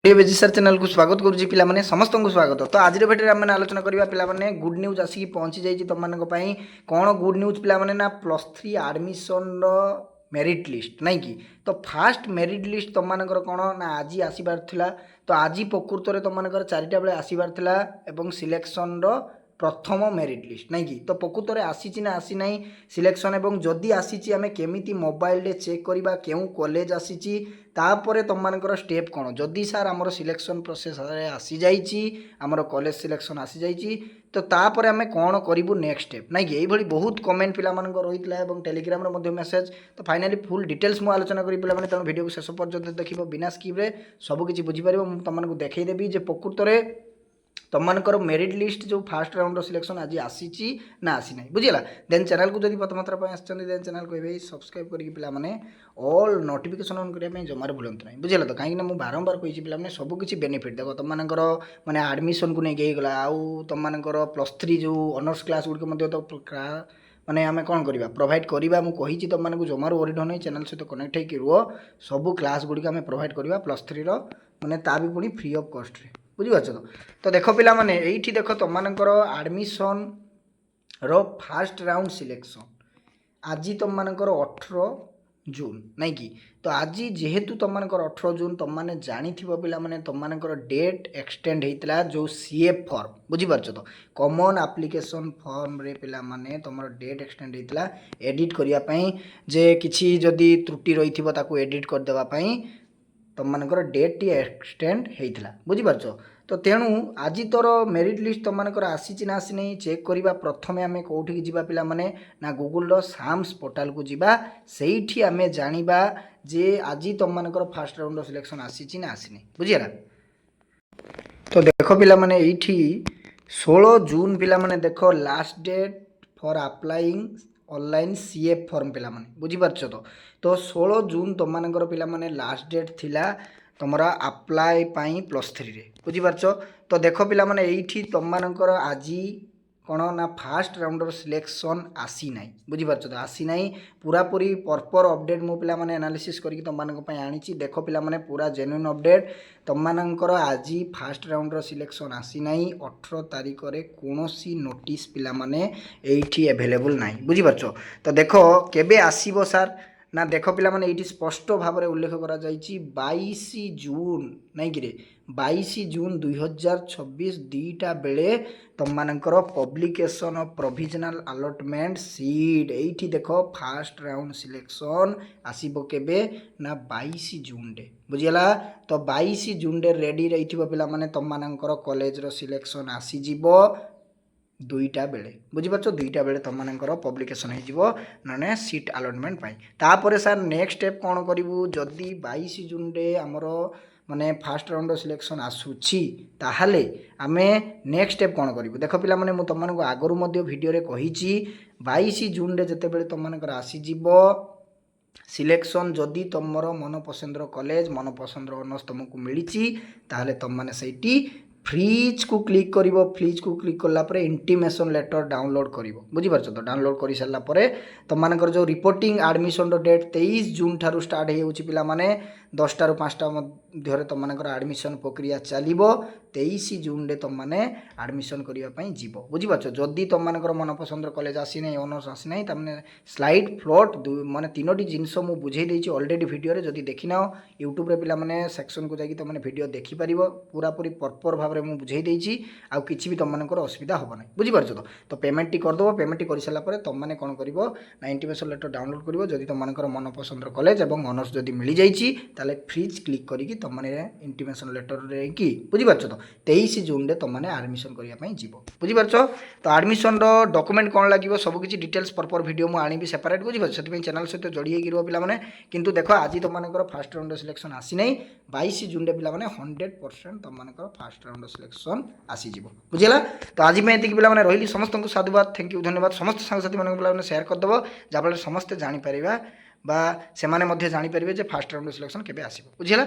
बेजिसार channel को स्वागत करुच्ची पे समस्त को स्वागत। तो आज भिडियो आम आलोचना करवा पे गुड न्यूज आसिक पहुँची जाइए तुम मानी कौन गुड न्यूज पे ना +3 आडमिशन मेरिट लिस्ट नहीं कि तो फास्ट मेरिट लिस्ट तुम मानकर कौन ना आज आसबार तो आज प्रकृत में तुम मानकर 4टा बेले आसबार सिलेक्शन प्रथम मेरिट लिस्ट नहीं कि तो प्रकृत में आसी ना आसी ना सिलेक्शन एवं जदि आसी आम केमी मोबाइल चेक करवा क्यों कॉलेज आसी तापर तुम मानकर स्टेप कौन जदि सार आमर सिलेक्शन प्रोसेस आसी जाइए आमर कॉलेज सिलेक्शन आसी जाइए तो तापर आम कौन करूँ नेक्स्ट स्टेप नहीं कि यही बहुत कमेंट पिला रही है टेलीग्राम मेसेज तो फाइनाली फुल डिटेल्स मुझे आलोचना करी पे तेणु वीडियो को शेष पर्यंत देखो बिना स्किप्रे सबकि बुझीपार तुमको देखईदेवी जे प्रकृत में तुम मानकर मेरिट लिस्ट जो फास्ट राउंड सिलेक्शन आज आसी ना आसी ना बुझीगला देन चैनल को जब प्रथम थर देन चैनल को ये सब्सक्राइब करके पे ऑल नोटिफिकेशन ऑन करने जमार भूलु ना बुझेगा तो कहीं मुझे बारंबार कही पे सबकि बेनिफिट देख तुम मानकर माने आडमिशन को लेकिन गला आउ तुम मानकर +3 जो ऑनर्स क्लास गुड़िक तो माने आम कौन करवा प्रोवाइड करवा मुझे तुम मानक जमार ओरिड नहीं चैनल सहित कनेक्ट होकर रुह सब क्लास गुड़िक आम प्रोवाइड करवा +3 माने ता भी पुणी फ्री ऑफ कॉस्ट रे बुझीपार तो देख पिला माने एठी देख तुम मानकर आडमिशन रो फास्ट राउंड सिलेक्शन आज तुम मानकर 18 जून नहीं कि तो आज जेहेतु तुम मानकर 18 जून तुम माने जानी थी पिला माने तुम मानकर डेट एक्सटेंड होता जो सीएफ फॉर्म बुझीपार तो कॉमन एप्लिकेशन फॉर्म रे पिला माने तुम डेट एक्सटेंड होता एडिट करने जे किसी जदि त्रुटि रही ताकू एडिट करदेवाई तुम मानकर डेट टी एक्सटेंड होता बुझीपार तो तेणु आज तोर मेरिट लिस्ट तुम मानकर आसी ना आसी नहीं चेक करवा प्रथम आम कौटी की पे ना गूगल साम्स पोर्टाल को जीवा से आम जाना जे आज तुम मानकर फास्ट राउंड सिलेक्शन आसी ना आसी नहीं बुझीगला तो देख पे ये 16 जून पे देख last date for applying online CF form पे बुझीपार तो 16 जून तुम मानकर पे लास्ट डेट थिला तुमरा अप्लाई पाई +3 रे बुझीपार तो देख पे ये तुम मानकर आज कौन ना फास्ट राउंडर सिलेक्शन आसी ना बुझीपार तो आसी ना पूरा पूरी प्रॉपर अपडेट मु पे एनालिसिस करके तुम मानक आनी देख पे पूरा जेन्युइन अपडेट तुम मानकर आज फास्ट राउंडर सिलेक्शन आसी ना 18 तारीख रे कौन नोटिस पे एभेलेबल ना बुझीपार तो देख केबे आसीबो सार ना देख पे ये स्पष्ट भाव में उल्लेख करा 22 जून नहीं कि 22 जून 2026 2टा बेले तुम मानकर publication of provisional allotment seat ये देख फास्ट राउंड सिलेक्शन आसीबो केबे ना 22 जून डे बुझीगला तो 22 जून डे रेडी रही पे तुम मानकर कॉलेज रो सिलेक्शन आसी जीवो 2टा बेले बुझीपार 2टा बेले तुम मानकर पब्लिकेशन हो ना सीट अलॉटमेंट पाई तापर सार नेक्स्ट स्टेप कौन करूँ जदि 22 जून डे आमर माने फास्ट राउंड सिलेक्शन आसूची ताहले आमे नेक्स्ट स्टेप कौन करूँ देख पिला माने तुम मानक आगु वीडियो रे कही 22 जून डे जिते तुम मानकर आसीज सिलेक्शन जदि तुम मन पसंदर कॉलेज मन पसंदर ऑनर्स तुमको मिली ताहले तुम माने सैटी फ्रीज को क्लिक कर फ्रीज को क्लिक कलापर इंटीमेशन लेटर डाउनलोड कर बुझीपार तो डाउनलोड कर सारापर तुम मानकर जो रिपोर्टिंग आडमिशन डेट 23 जून ठारू स्टार्ट हो पिला माने 10टा ରୁ 5टा मध्य तुम मानकर आडमिशन प्रक्रिया चलो 23 जून डे तुम मैंने आडमिशन करने जीव बुझीपार जदि तुम मानकर मन पसंद कॉलेज आसी ना ऑनर्स आसी ना तमें स्लाइड फ्लोट माने 3टी जिनस मुझे बुझे देती अलरेडी वीडियो रे जदि देखी ना यूट्यूब पे पे सेक्शन को जाकि तुमने वीडियो देखिपार पूरा पूरी प्रॉपर भाव में मुझे बुझे देती आउ कि तुम मानकर असुविधा हम ना बुझीपार तो पेमेंट टी करदेव पेमेंट टी कर सारापर तुम मैंने कौन कर ना इंटीमेशन लेटर डाउनलोड कर जदि तुम मानकर मन पसंद कॉलेज और ऑनर्स जदि मिल जाइए ताले फ्रीज क्लिक करके तुम मैंने इंटीमेशन लेटर रे कि बुझीपार तो 23 जून रे तुम मैंने आडमिशन करने जीव बुझीपार तो आडमिशन डॉक्यूमेंट कौन लगे सबकि डिटेल्स प्रॉपर वीडियो मुझे आनी सेपरेट बुझीपार से चैनल सहित जोड़ी होकर रुह पे किंतु देख आज तुम मानकर फास्ट राउंड सिलेक्शन आसी ना 22 जून रे पे 100% तुम मानकर फास्ट राउंड सिलेक्शन आसीज बुझीगला तो आज मैं ये पे रही समस्त को साधुवाद थैंक यू धन्यवाद समस्त सांगसाथी मान शेयर करदेव जहाँफल समस्ते जापर बा से जापर जे फास्ट राउंड सिलेक्शन केबे आसीबो बुझीगला।